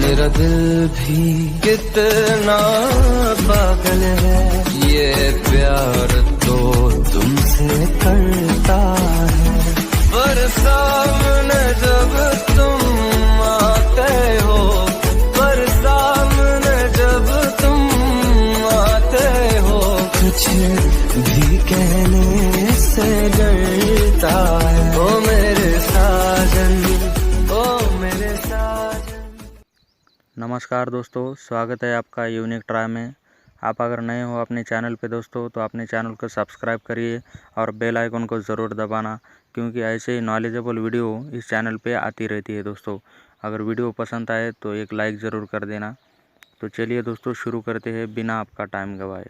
मेरा दिल भी कितना पागल है, ये प्यार तो तुमसे करता है। पर सामने जब तुम आते हो, पर सामने जब तुम आते हो, कुछ भी कहने से डरता है। ओ मेरे साजन, ओ मेरे साजन। नमस्कार दोस्तों, स्वागत है आपका यूनिक ट्राई में। आप अगर नए हो अपने चैनल पे दोस्तों, तो अपने चैनल को सब्सक्राइब करिए और बेल आइकन को ज़रूर दबाना, क्योंकि ऐसे ही नॉलेजेबल वीडियो इस चैनल पे आती रहती है दोस्तों। अगर वीडियो पसंद आए तो एक लाइक ज़रूर कर देना। तो चलिए दोस्तों, शुरू करते हैं बिना आपका टाइम गवाए।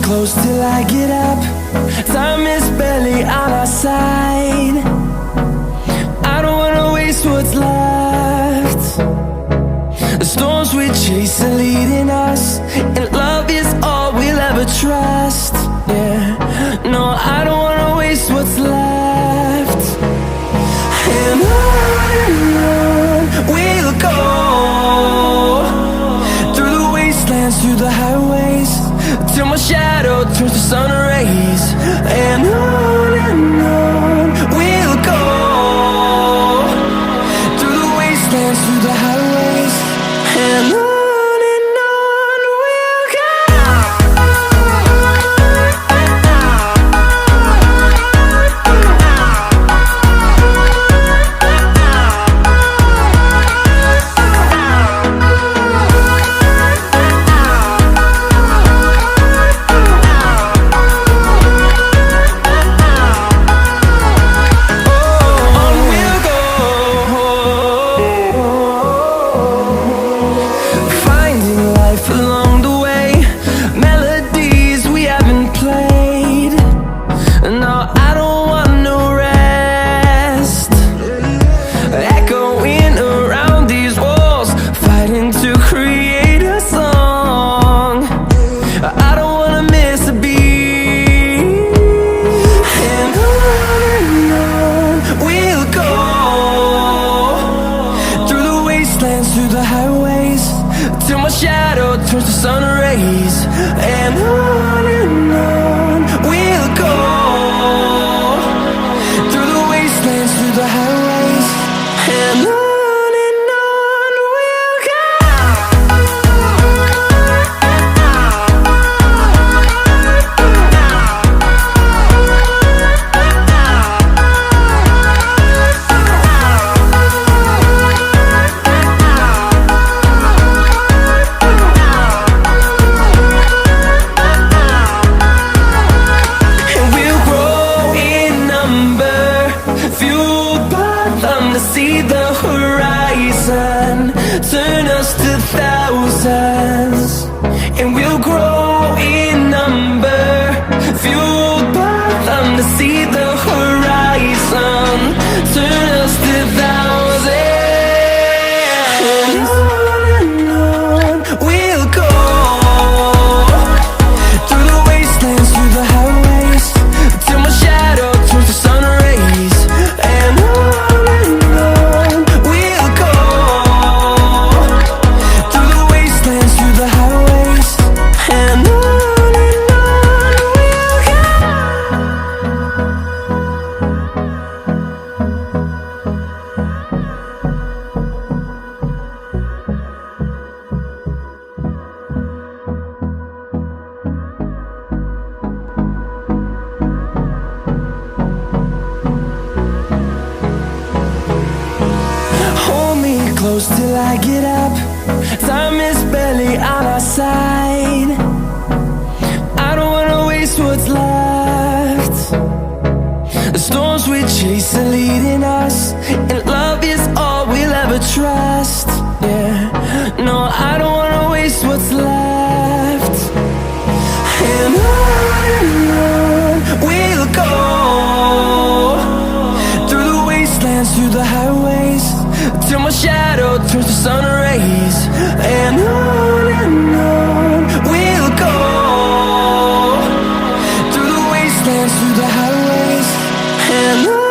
Close till I get up. Time is barely on our side. I don't wanna waste what's left. The storms we chase are leading us, and love is all we'll ever trust. Yeah, no, I don't wanna waste what's left. And on we'll go, through the wastelands, through the highways, till my shadow turns to sun rays. And on we'll go, through the wastelands, through the highways. And on we'll go. Through the highways, till my shadow turns to sun rays. And on we'll go, through the wastelands, through the highways. And on we'll go. See the horizon, turn us to thousands, and we'll grow in number, fueled by them. To see the horizon, turn us to thousands. And on we'll go, through the wastelands, through the highways, till my shadow turns to sun rays. And close till I get up. Time is barely on our side. I don't wanna waste what's left. The storms we chase are leading us, and love is all we'll ever trust. Yeah, no, I don't wanna waste what's left. And on we'll go, dance through the highways till my shadow turns to sun rays. And on we'll go, through the wastelands, through the highways, and on.